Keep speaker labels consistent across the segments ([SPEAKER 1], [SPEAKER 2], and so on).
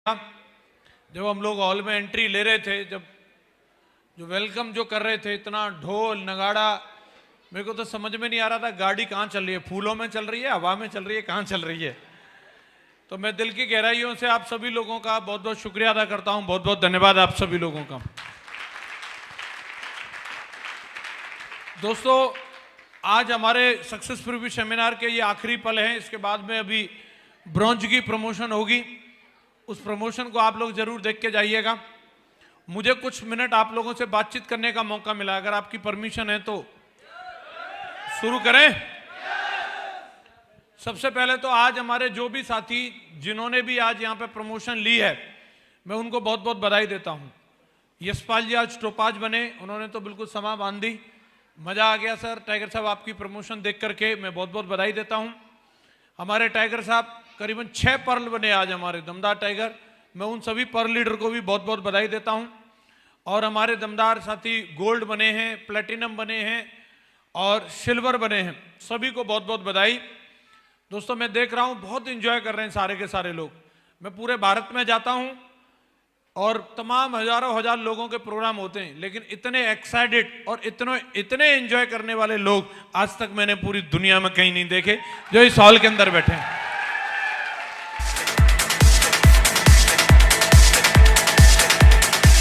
[SPEAKER 1] जब हम लोग हॉल में एंट्री ले रहे थे, जब जो वेलकम जो कर रहे थे, इतना ढोल नगाड़ा, मेरे को तो समझ में नहीं आ रहा था गाड़ी कहाँ चल रही है, फूलों में चल रही है, हवा में चल रही है, कहाँ चल रही है। तो मैं दिल की गहराइयों से आप सभी लोगों का बहुत बहुत शुक्रिया अदा करता हूं, बहुत बहुत धन्यवाद आप सभी लोगों का। दोस्तों, आज हमारे सक्सेस प्रीव्यू सेमिनार के ये आखिरी पल हैं। इसके बाद में अभी ब्रॉन्ज की प्रमोशन होगी, उस प्रमोशन को आप लोग जरूर देख के जाइएगा। मुझे कुछ मिनट आप लोगों से बातचीत करने का मौका मिला, अगर आपकी परमिशन है तो शुरू करें। सबसे पहले तो आज हमारे जो भी साथी जिन्होंने भी आज यहाँ पे प्रमोशन ली है, मैं उनको बहुत बहुत बधाई देता हूँ। यशपाल जी आज टोपाज बने, उन्होंने तो बिल्कुल समा बांध दी, मजा आ गया सर। टाइगर साहब आपकी प्रमोशन देख करके मैं बहुत बहुत बधाई देता हूँ। हमारे टाइगर साहब करीबन 6 पर्ल बने आज हमारे दमदार टाइगर, मैं उन सभी पर्ल लीडर को भी बहुत बहुत बधाई देता हूँ। और हमारे दमदार साथी गोल्ड बने हैं, प्लेटिनम बने हैं और सिल्वर बने हैं, सभी को बहुत बहुत बधाई। दोस्तों, मैं देख रहा हूँ बहुत एंजॉय कर रहे हैं सारे के सारे लोग। मैं पूरे भारत में जाता हूँ और तमाम हजारों हजार लोगों के प्रोग्राम होते हैं, लेकिन इतने एक्साइटेड और इतने एंजॉय करने वाले लोग आज तक मैंने पूरी दुनिया में कहीं नहीं देखे जो इस हॉल के अंदर बैठे हैं।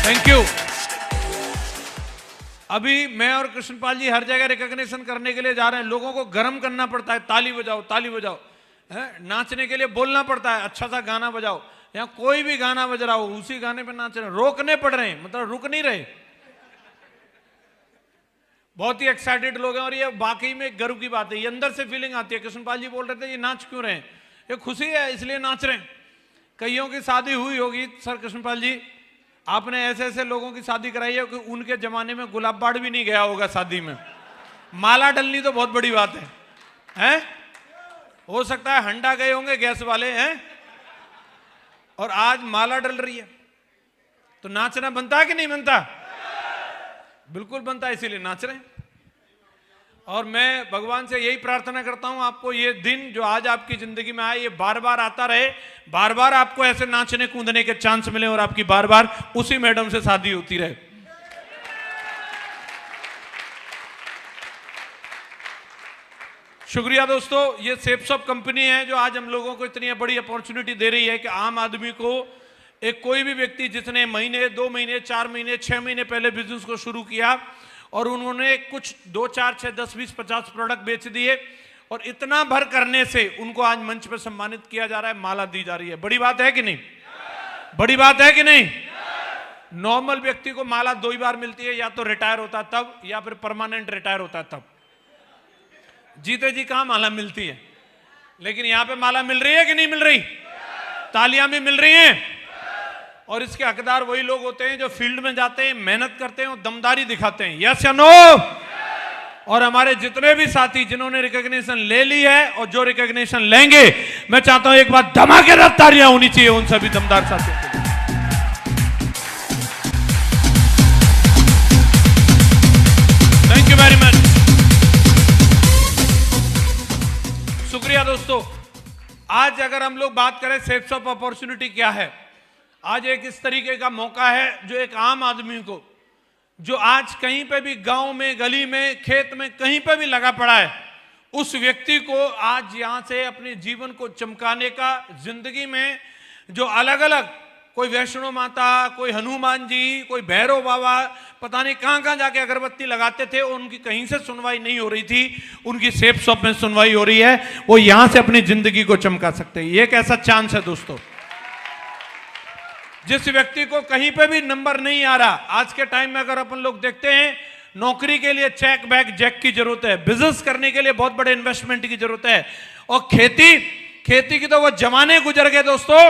[SPEAKER 1] Thank you. अभी मैं और कृष्णपाल जी हर जगह रिकॉग्निशन करने के लिए जा रहे हैं। लोगों को गर्म करना पड़ता है, ताली बजाओ ताली बजाओ, नाचने के लिए बोलना पड़ता है, अच्छा सा गाना बजाओ। यहाँ कोई भी गाना बज रहा हो उसी गाने पे नाच रहे हैं, रोकने पड़ रहे हैं, मतलब रुक नहीं रहे। बहुत ही एक्साइटेड लोग हैं और ये वाकई में गर्व की बात है, ये अंदर से फीलिंग आती है। कृष्णपाल जी बोल रहे थे ये नाच क्यों रहे हैं, ये खुशी है इसलिए नाच रहे हैं। कईयों की शादी हुई होगी सर कृष्णपाल जी, आपने ऐसे ऐसे लोगों की शादी कराई है कि उनके जमाने में गुलाब बाड़ भी नहीं गया होगा शादी में। माला डलनी तो बहुत बड़ी बात है, हैं? हो सकता है हंडा गए होंगे गैस वाले, हैं? और आज माला डल रही है, तो नाचना बनता है कि नहीं बनता? बिल्कुल बनता है, इसीलिए नाच रहे हैं। और मैं भगवान से यही प्रार्थना करता हूं, आपको ये दिन जो आज आपकी जिंदगी में आए, ये बार बार आता रहे, बार बार आपको ऐसे नाचने कूदने के चांस मिले और आपकी बार बार उसी मैडम से शादी होती रहे। शुक्रिया दोस्तों। ये सेप्सॉप कंपनी है जो आज हम लोगों को इतनी बड़ी अपॉर्चुनिटी दे रही है कि आम आदमी को, एक कोई भी व्यक्ति जिसने महीने 2 महीने 4 महीने 6 महीने पहले बिजनेस को शुरू किया और उन्होंने कुछ 2 4 6 10 20 50 प्रोडक्ट बेच दिए और इतना भर करने से उनको आज मंच पर सम्मानित किया जा रहा है, माला दी जा रही है। बड़ी बात है कि नहीं? बड़ी बात है कि नहीं? नॉर्मल व्यक्ति को माला 2 ही बार मिलती है, या तो रिटायर होता तब या फिर परमानेंट रिटायर होता तब। जीते जी कहां माला मिलती है, लेकिन यहां पे माला मिल रही है कि नहीं मिल रही? तालियां भी मिल रही हैं। और इसके हकदार वही लोग होते हैं जो फील्ड में जाते हैं, मेहनत करते हैं और दमदारी दिखाते हैं। यस या नो? और हमारे जितने भी साथी जिन्होंने रिकॉग्निशन ले ली है और जो रिकॉग्निशन लेंगे, मैं चाहता हूं एक बार धमाकेदार तालियां होनी चाहिए उन सभी दमदार साथियों के लिए। Thank you very much. शुक्रिया दोस्तों। आज अगर हम लोग बात करें सेप्सॉप अपॉर्चुनिटी क्या है, आज एक इस तरीके का मौका है जो एक आम आदमी को, जो आज कहीं पे भी गांव में, गली में, खेत में, कहीं पे भी लगा पड़ा है, उस व्यक्ति को आज यहां से अपने जीवन को चमकाने का, जिंदगी में जो अलग अलग, कोई वैष्णो माता, कोई हनुमान जी, कोई भैरव बाबा, पता नहीं कहां कहां जाके अगरबत्ती लगाते थे, उनकी कहीं से सुनवाई नहीं हो रही थी, उनकी सेप्सॉप में सुनवाई हो रही है। वो यहां से अपनी जिंदगी को चमका सकते हैं। ये एक ऐसा चांस है दोस्तों। जिस व्यक्ति को कहीं पे भी नंबर नहीं आ रहा, आज के टाइम में अगर अपन लोग देखते हैं, नौकरी के लिए चेक बैक जैक की जरूरत है, बिजनेस करने के लिए बहुत बड़े इन्वेस्टमेंट की जरूरत है, और खेती की तो वो जमाने गुजर गए दोस्तों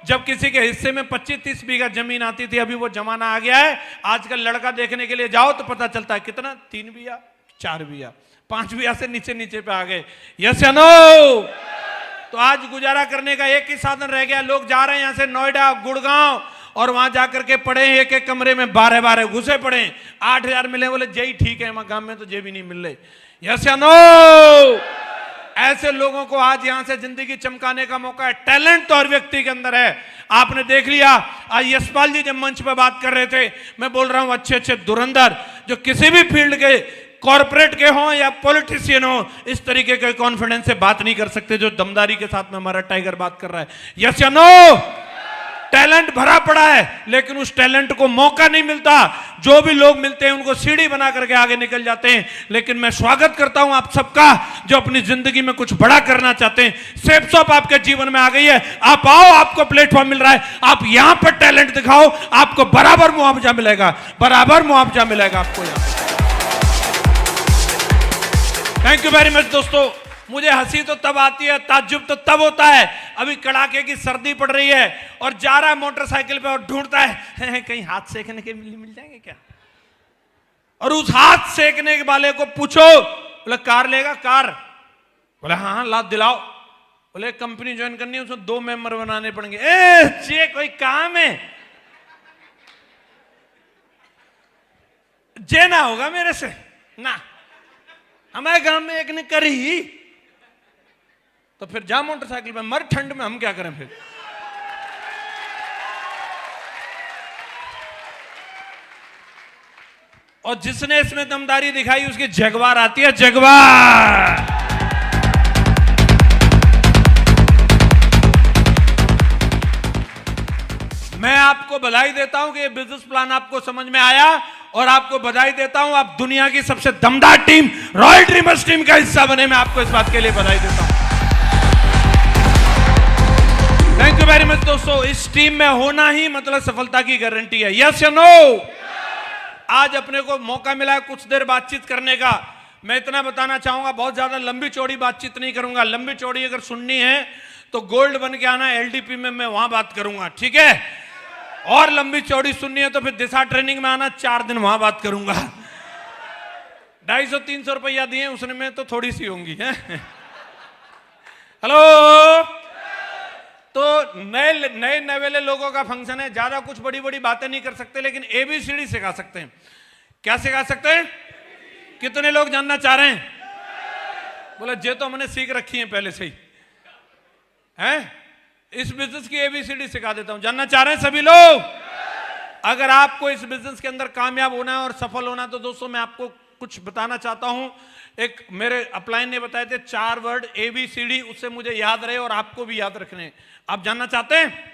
[SPEAKER 1] जब किसी के हिस्से में 25-30 बीघा जमीन आती थी। अभी वो जमाना आ गया है, आजकल लड़का देखने के लिए जाओ तो पता चलता है कितना, 3 बीघा 4 बीघा 5 बीघा से नीचे नीचे पे आ गए। यस या नो? तो आज गुजारा करने का एक ही साधन रह गया, लोग जा रहे हैं यहां से नोएडा, गुड़गांव, और वहां जाकर के पढ़े, एक एक कमरे में 12-12 घुसे पड़े, 8,000 मिले, बोले जय ठीक है, वहां गांव में तो जे भी नहीं मिल रहे। यस या नो? ऐसे लोगों को आज यहां से जिंदगी चमकाने का मौका है। टैलेंट तो हर व्यक्ति के अंदर है। आपने देख लिया, आज यशपाल जी जब मंच पर बात कर रहे थे, मैं बोल रहा हूं अच्छे अच्छे धुरंधर जो किसी भी फील्ड के, कॉर्पोरेट के हों या पॉलिटिशियन हो, इस तरीके के कॉन्फिडेंस से बात नहीं कर सकते जो दमदारी के साथ में हमारा टाइगर बात कर रहा है। यस या नो? टैलेंट भरा पड़ा है, लेकिन उस टैलेंट को मौका नहीं मिलता। जो भी लोग मिलते हैं उनको सीढ़ी बना करके आगे निकल जाते हैं। लेकिन मैं स्वागत करता हूं आप सबका जो अपनी जिंदगी में कुछ बड़ा करना चाहते हैं। सेफ शॉप आपके जीवन में आ गई है, आप आओ, आपको प्लेटफॉर्म मिल रहा है, आप यहां पर टैलेंट दिखाओ, आपको बराबर मुआवजा मिलेगा, बराबर मुआवजा मिलेगा आपको यहां। थैंक यू वेरी मच दोस्तों। मुझे हंसी तो तब आती है, ताज्जुब तो तब होता है, अभी कड़ाके की सर्दी पड़ रही है और जा रहा है मोटरसाइकिल पे और ढूंढता है कहीं हाथ सेकने के मिल जाएंगे क्या, और उस हाथ सेकने वाले को पूछो, बोले कार लेगा? कार? बोले हाँ ला दिलाओ। बोले कंपनी ज्वाइन करनी है, उसमें 2 मेंबर बनाने पड़ेंगे। चे कोई काम है? जे ना होगा मेरे से ना, हमारे गांव में एक ने करी, तो फिर जा मोटरसाइकिल पे मर, ठंड में हम क्या करें फिर। और जिसने इसमें दमदारी दिखाई उसकी जगवार आती है, जगवार। मैं आपको बधाई देता हूं कि ये बिजनेस प्लान आपको समझ में आया, और आपको बधाई देता हूं आप दुनिया की सबसे दमदार टीम रॉयल ड्रीमर्स टीम का हिस्सा बने। मैं आपको इस बात के लिए बधाई देता हूं। थैंक यू वेरी मच दोस्तों। इस टीम में होना ही मतलब सफलता की गारंटी है। यस या नो? आज अपने को मौका मिला है कुछ देर बातचीत करने का। मैं इतना बताना चाहूंगा, बहुत ज्यादा लंबी चौड़ी बातचीत नहीं करूंगा। लंबी चौड़ी अगर सुननी है तो गोल्ड बन के आना, एलडीपी में मैं वहां बात करूंगा, ठीक है? और लंबी चौड़ी सुननी है तो फिर दिशा ट्रेनिंग में आना, 4 दिन वहां बात करूंगा। 250-300 रुपया दिए, उसने में तो थोड़ी सी होंगी है। हेलो, तो नए नवेले लोगों का फंक्शन है, ज्यादा कुछ बड़ी बड़ी बातें नहीं कर सकते, लेकिन एबीसीडी सिखा सकते हैं। क्या सिखा सकते हैं? कितने लोग जानना चाह रहे हैं? बोला जे तो हमने सीख रखी है पहले से ही हैं। इस बिजनेस की एबीसीडी सिखा देता हूं। जानना चाह रहे हैं सभी लोग? अगर आपको इस बिजनेस के अंदर कामयाब होना है और सफल होना है तो दोस्तों मैं आपको कुछ बताना चाहता हूं। एक मेरे अपलाइन ने बताए थे 4 वर्ड एबीसीडी, उससे मुझे याद रहे और आपको भी याद रखने हैं। आप जानना चाहते हैं?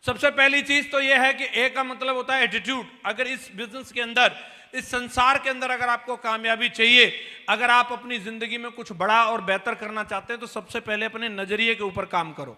[SPEAKER 1] सबसे पहली चीज तो यह है कि ए का मतलब होता है एटीट्यूड। अगर इस बिजनेस के अंदर, इस संसार के अंदर अगर आपको कामयाबी चाहिए, अगर आप अपनी जिंदगी में कुछ बड़ा और बेहतर करना चाहते हैं तो सबसे पहले अपने नजरिए के ऊपर काम करो।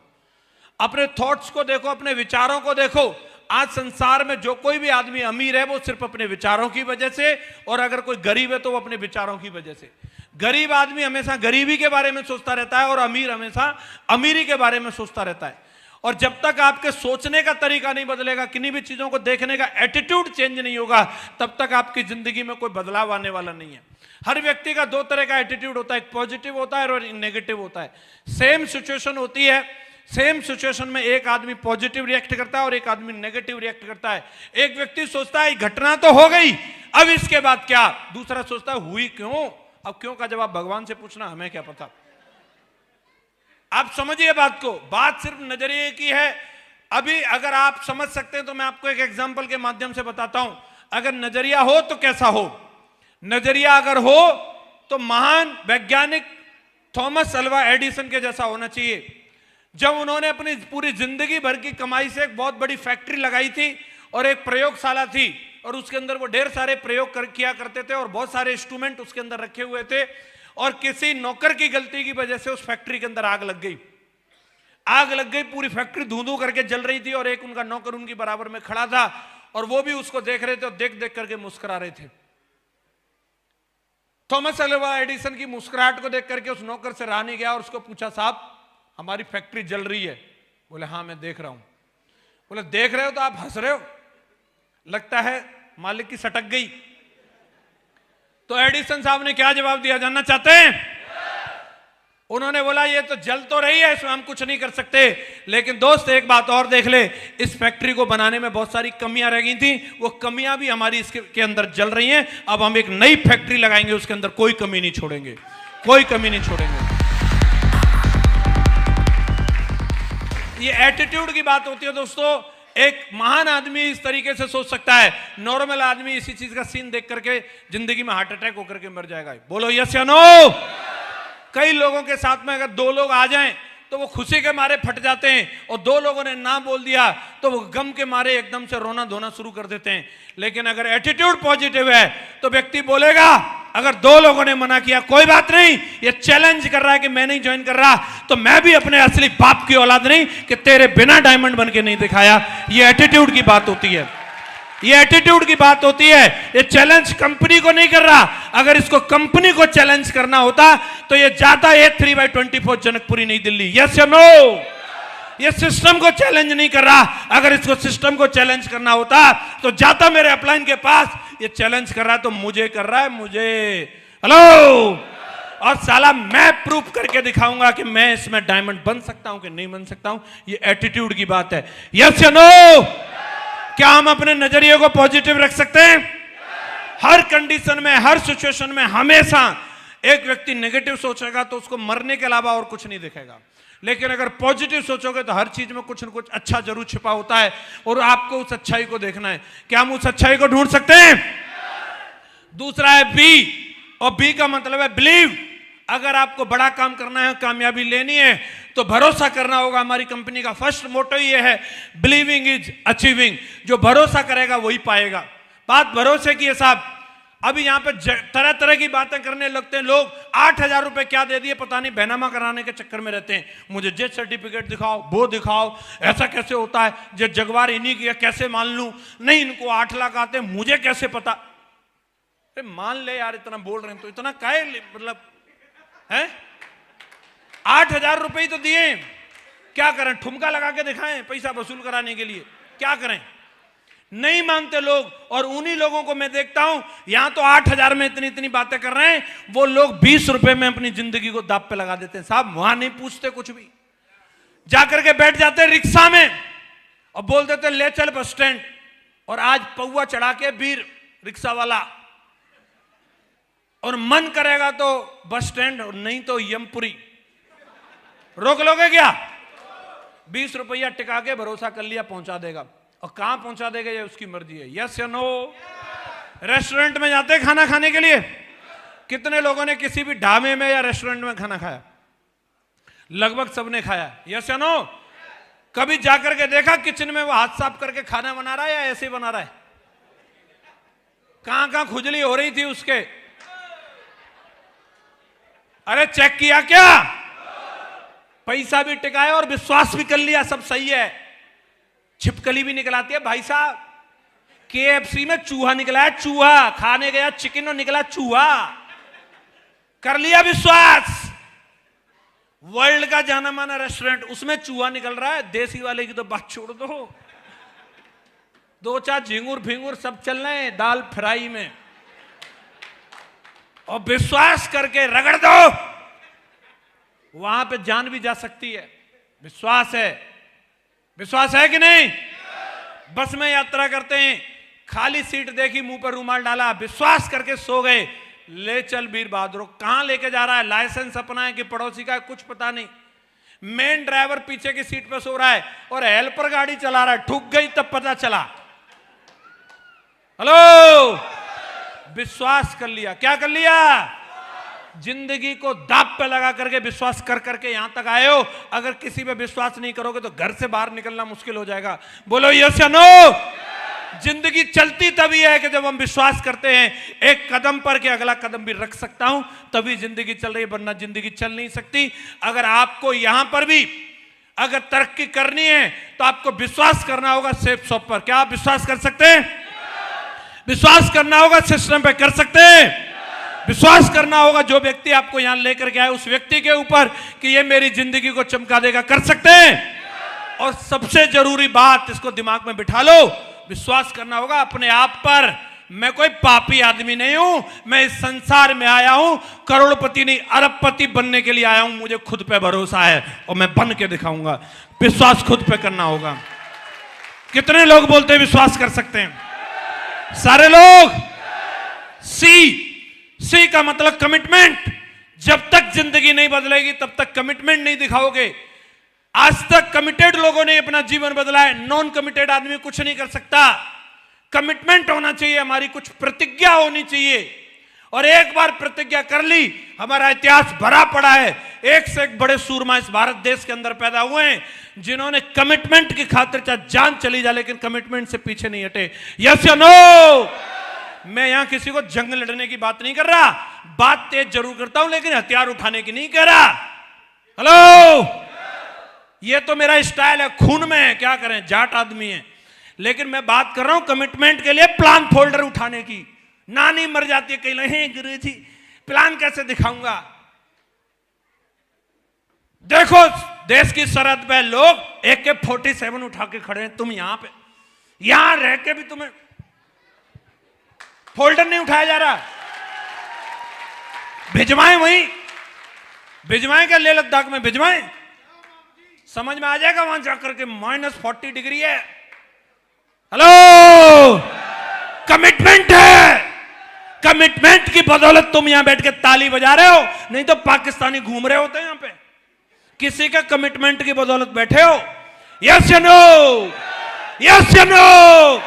[SPEAKER 1] अपने थॉट्स को देखो, अपने विचारों को देखो। आज संसार में जो कोई भी आदमी अमीर है वो सिर्फ अपने विचारों की वजह से, और अगर कोई गरीब है तो वो अपने विचारों की वजह से। गरीब आदमी हमेशा गरीबी के बारे में सोचता रहता है और अमीर हमेशा अमीरी के बारे में सोचता रहता है। और जब तक आपके सोचने का तरीका नहीं बदलेगा, किन्हीं भी चीजों को देखने का एटीट्यूड चेंज नहीं होगा, तब तक आपकी जिंदगी में कोई बदलाव आने वाला नहीं है। हर व्यक्ति का 2 तरह का एटीट्यूड होता है, एक पॉजिटिव होता है और एक नेगेटिव होता है। सेम सिचुएशन होती है, सेम सिचुएशन में एक आदमी पॉजिटिव रिएक्ट करता है और एक आदमी नेगेटिव रिएक्ट करता है। एक व्यक्ति सोचता है घटना तो हो गई, अब इसके बाद क्या? दूसरा सोचता है हुई क्यों? अब क्यों का जवाब भगवान से पूछना, हमें क्या पता। आप समझिए बात को, बात सिर्फ नजरिए की है। अभी अगर आप समझ सकते हैं तो मैं आपको एक एग्जांपल के माध्यम से बताता हूं। अगर नजरिया हो तो कैसा हो? नजरिया अगर हो तो महान वैज्ञानिक थॉमस अल्वा एडिसन के जैसा होना चाहिए। जब उन्होंने अपनी पूरी जिंदगी भर की कमाई से एक बहुत बड़ी फैक्ट्री लगाई थी और एक प्रयोगशाला थी, और उसके अंदर वो ढेर सारे प्रयोग किया करते थे और बहुत सारे इंस्ट्रूमेंट उसके अंदर रखे हुए थे। और किसी नौकर की गलती की वजह से उस फैक्ट्री के अंदर आग लग गई। आग लग गई, पूरी फैक्ट्री धुआं करके जल रही थी और एक उनका नौकर उनकी बराबर में खड़ा था और वो भी उसको देख रहे थे और देख देख करके मुस्कुरा रहे थे। थॉमस अल्वा एडिसन की मुस्कुराहट को देख करके उस नौकर से रहा नहीं गया और उसको पूछा, साहब हमारी फैक्ट्री जल रही है। बोले हाँ मैं देख रहा हूं। बोले देख रहे हो तो आप हंस रहे हो, लगता है मालिक की सटक गई। तो एडिसन साहब ने क्या जवाब दिया, जानना चाहते हैं? उन्होंने बोला ये तो जल तो रही है, इसमें हम कुछ नहीं कर सकते, लेकिन दोस्त एक बात और देख ले, इस फैक्ट्री को बनाने में बहुत सारी कमियां रह गई थी, वो कमियां भी हमारी इसके अंदर जल रही हैं। अब हम एक नई फैक्ट्री लगाएंगे, उसके अंदर कोई कमी नहीं छोड़ेंगे, कोई कमी नहीं छोड़ेंगे। ये एटीट्यूड की बात होती है दोस्तों। एक महान आदमी इस तरीके से सोच सकता है, नॉर्मल आदमी इसी चीज का सीन देख करके जिंदगी में हार्ट अटैक होकर के मर जाएगा। बोलो यस या नो। कई लोगों के साथ में अगर दो लोग आ जाएं तो वो खुशी के मारे फट जाते हैं, और दो लोगों ने ना बोल दिया तो वो गम के मारे एकदम से रोना धोना शुरू कर देते हैं। लेकिन अगर एटीट्यूड पॉजिटिव है तो व्यक्ति बोलेगा, अगर दो लोगों ने मना किया कोई बात नहीं, ये चैलेंज कर रहा है कि मैं नहीं ज्वाइन कर रहा, तो मैं भी अपने असली बाप की औलाद नहीं कि तेरे बिना डायमंड बन के नहीं दिखाया। ये एटीट्यूड की बात होती है, ये एटीट्यूड की बात होती है। ये चैलेंज कंपनी को नहीं कर रहा। अगर इसको कंपनी को चैलेंज करना होता तो ये जाता है 3/24 जनकपुरी नई दिल्ली। यस या नो। ये सिस्टम को चैलेंज नहीं कर रहा। अगर इसको सिस्टम को चैलेंज करना होता तो जाता मेरे अपलाइन के पास। ये चैलेंज कर रहा है तो मुझे कर रहा है, मुझे। हेलो। और साला मैं प्रूफ करके दिखाऊंगा कि मैं इसमें डायमंड बन सकता हूं कि नहीं बन सकता हूं। ये एटीट्यूड की बात है। यस या नो। क्या हम अपने नजरिए को पॉजिटिव रख सकते हैं? हर कंडीशन में, हर सिचुएशन में हमेशा एक व्यक्ति नेगेटिव सोचेगा तो उसको मरने के अलावा और कुछ नहीं दिखेगा। लेकिन अगर पॉजिटिव सोचोगे तो हर चीज में कुछ न कुछ अच्छा जरूर छिपा होता है, और आपको उस अच्छाई को देखना है। क्या हम उस अच्छाई को ढूंढ सकते हैं? दूसरा है बी, और बी का मतलब है बिलीव। अगर आपको बड़ा काम करना है, कामयाबी लेनी है, तो भरोसा करना होगा। हमारी कंपनी का फर्स्ट मोटो ये है, बिलीविंग इज अचीविंग। जो भरोसा करेगा वही पाएगा। बात भरोसे की है साहब। अभी यहाँ पे तरह तरह की बातें करने लगते हैं लोग। 8,000 रुपए क्या दे दिए पता नहीं, बैनामा कराने के चक्कर में रहते हैं। मुझे जेट सर्टिफिकेट दिखाओ, वो दिखाओ, ऐसा कैसे होता है, जे जगवार इन्हीं की है, कैसे मान लूं? नहीं, इनको 8 लाख आते, मुझे कैसे पता? मान ले यार, इतना बोल रहे हैं तो इतना काहे, मतलब है? 8,000 रुपए ही तो दिए, क्या करें? ठुमका लगा के दिखाएं पैसा वसूल कराने के लिए? क्या करें? नहीं मानते लोग। और उन्हीं लोगों को मैं देखता हूं, यहां तो 8,000 में इतनी इतनी बातें कर रहे हैं, वो लोग 20 रुपए में अपनी जिंदगी को दांव पे लगा देते हैं। साहब वहां नहीं पूछते कुछ भी, जाकर के बैठ जाते हैं रिक्शा में और बोल देते ले चल बस स्टैंड। और आज पौवा चढ़ा के बीर रिक्शा वाला, और मन करेगा तो बस स्टैंड, और नहीं तो यमपुरी। रोक लोगे क्या? 20 रुपया टिका के भरोसा कर लिया पहुंचा देगा, और कहां पहुंचा देगा ये उसकी मर्जी है। यस या नो। रेस्टोरेंट में जाते हैं खाना खाने के लिए, कितने लोगों ने किसी भी ढाबे में या रेस्टोरेंट में खाना खाया? लगभग सबने खाया। यस या नो। कभी जाकर के देखा किचन में वो हाथ साफ करके खाना बना रहा है या ऐसे ही बना रहा है? कहां कहां खुजली हो रही थी उसके? अरे चेक किया क्या? पैसा भी टिकाया और विश्वास भी कर लिया, सब सही है। छिपकली भी निकलाती है भाई साहब। KFC में चूहा निकला है, चूहा खाने गया चिकन और निकला चूहा, कर लिया विश्वास। वर्ल्ड का जाना माना रेस्टोरेंट, उसमें चूहा निकल रहा है, देसी वाले की तो बात छोड़ दो। 2-4 झिंगुर फिंगुर सब चल रहे हैं दाल फ्राई में, और विश्वास करके रगड़ दो, वहां पे जान भी जा सकती है। विश्वास है, विश्वास है कि नहीं? बस में यात्रा करते हैं, खाली सीट देखी, मुंह पर रुमाल डाला, विश्वास करके सो गए। ले चल वीर बहादुर, कहां लेके जा रहा है? लाइसेंस अपना है कि पड़ोसी का है, कुछ पता नहीं। मेन ड्राइवर पीछे की सीट पे सो रहा है और हेल्पर गाड़ी चला रहा है, ठुक गई तब पता चला। हेलो। विश्वास कर लिया। क्या कर लिया? जिंदगी को दांव पे लगा करके विश्वास कर करके यहां तक आए हो। अगर किसी पे विश्वास नहीं करोगे तो घर से बाहर निकलना मुश्किल हो जाएगा। बोलो यस या नो। जिंदगी चलती तभी है कि जब हम विश्वास करते हैं एक कदम पर कि अगला कदम भी रख सकता हूं, तभी जिंदगी चल रही है, वरना जिंदगी चल नहीं सकती। अगर आपको यहां पर भी अगर तरक्की करनी है तो आपको विश्वास करना होगा सेफ शॉप पर। क्या आप विश्वास कर सकते हैं? विश्वास करना होगा सिस्टम पे, कर सकते हैं? विश्वास करना होगा जो व्यक्ति आपको यहां लेकर के आए उस व्यक्ति के ऊपर कि ये मेरी जिंदगी को चमका देगा, कर सकते हैं? और सबसे जरूरी बात, इसको दिमाग में बिठा लो, विश्वास करना होगा अपने आप पर। मैं कोई पापी आदमी नहीं हूं, मैं इस संसार में आया हूं करोड़पति नहीं अरबपति बनने के लिए आया हूं। मुझे खुद पे भरोसा है और मैं बन के दिखाऊंगा। विश्वास खुद पे करना होगा। कितने लोग बोलते हैं विश्वास कर सकते हैं? सारे लोग। सी का मतलब कमिटमेंट। जब तक जिंदगी नहीं बदलेगी तब तक कमिटमेंट नहीं दिखाओगे। आज तक कमिटेड लोगों ने अपना जीवन बदला है, नॉन कमिटेड आदमी कुछ नहीं कर सकता। कमिटमेंट होना चाहिए, हमारी कुछ प्रतिज्ञा होनी चाहिए, और एक बार प्रतिज्ञा कर ली, हमारा इतिहास भरा पड़ा है। एक से एक बड़े सूरमा इस भारत देश के अंदर पैदा हुए हैं, जिन्होंने कमिटमेंट की खातिर चाहे जान चली जाए लेकिन कमिटमेंट से पीछे नहीं हटे। यस या नो? मैं यहां किसी को जंग लड़ने की बात नहीं कर रहा, बात तेज जरूर करता हूं लेकिन हथियार उठाने की नहीं कर रहा। हेलो, ये तो मेरा स्टाइल है, खून में है, क्या करें, जाट आदमी है। लेकिन मैं बात कर रहा हूं कमिटमेंट के लिए प्लान फोल्डर उठाने की। नानी मर जाती है, कहीं नहीं गुरुजी प्लान कैसे दिखाऊंगा। देखो देश की सरहद पे लोग AK-47 उठा के खड़े हैं, तुम यहां पे, यहां रह के भी तुम्हें फोल्डर नहीं उठाया जा रहा। भिजवाएं, वहीं भिजवाएं क्या, लेह लद्दाख में भिजवाएं, समझ में आ जाएगा वहां जाकर के -40 डिग्री है। हेलो, कमिटमेंट है, कमिटमेंट की बदौलत तुम यहां बैठ के ताली बजा रहे हो, नहीं तो पाकिस्तानी घूम रहे होते हैं यहां पे, किसी का कमिटमेंट की बदौलत बैठे हो। यस या नो? यस या नो?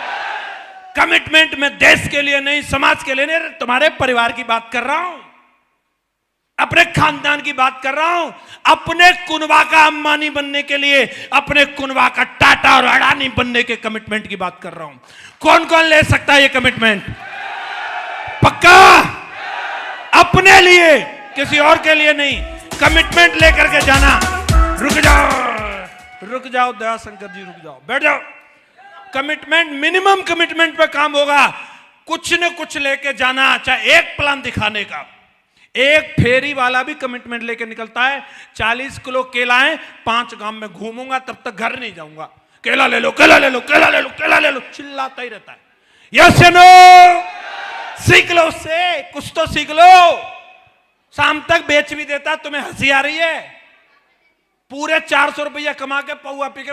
[SPEAKER 1] कमिटमेंट में देश के लिए नहीं, समाज के लिए नहीं, तुम्हारे परिवार की बात कर रहा हूं, अपने खानदान की बात कर रहा हूं, अपने कुनबा का अंबानी बनने के लिए, अपने कुनबा का टाटा और अडानी बनने के कमिटमेंट की बात कर रहा हूं। कौन कौन ले सकता है ये कमिटमेंट? पक्का? अपने लिए, किसी और के लिए नहीं। कमिटमेंट लेकर के जाना। रुक जाओ, रुक जाओ दयाशंकर जी, रुक जाओ, बैठ जाओ। कमिटमेंट, मिनिमम कमिटमेंट पे काम होगा, कुछ न कुछ लेके जाना, चाहे एक प्लान दिखाने का। एक फेरी वाला भी कमिटमेंट लेके निकलता है, 40 किलो केला है, 5 गांव में घूमूंगा तब तक घर नहीं जाऊंगा, केला ले लो, केला ले लो, केला ले लो, केला ले लो, चिल्लाता ही रहता है। यस या नो? सीख लो उससे, कुछ तो सीख लो। शाम तक बेच भी देता, तुम्हें हंसी आ रही है। पूरे 400 रुपया कमा के पौआ पी के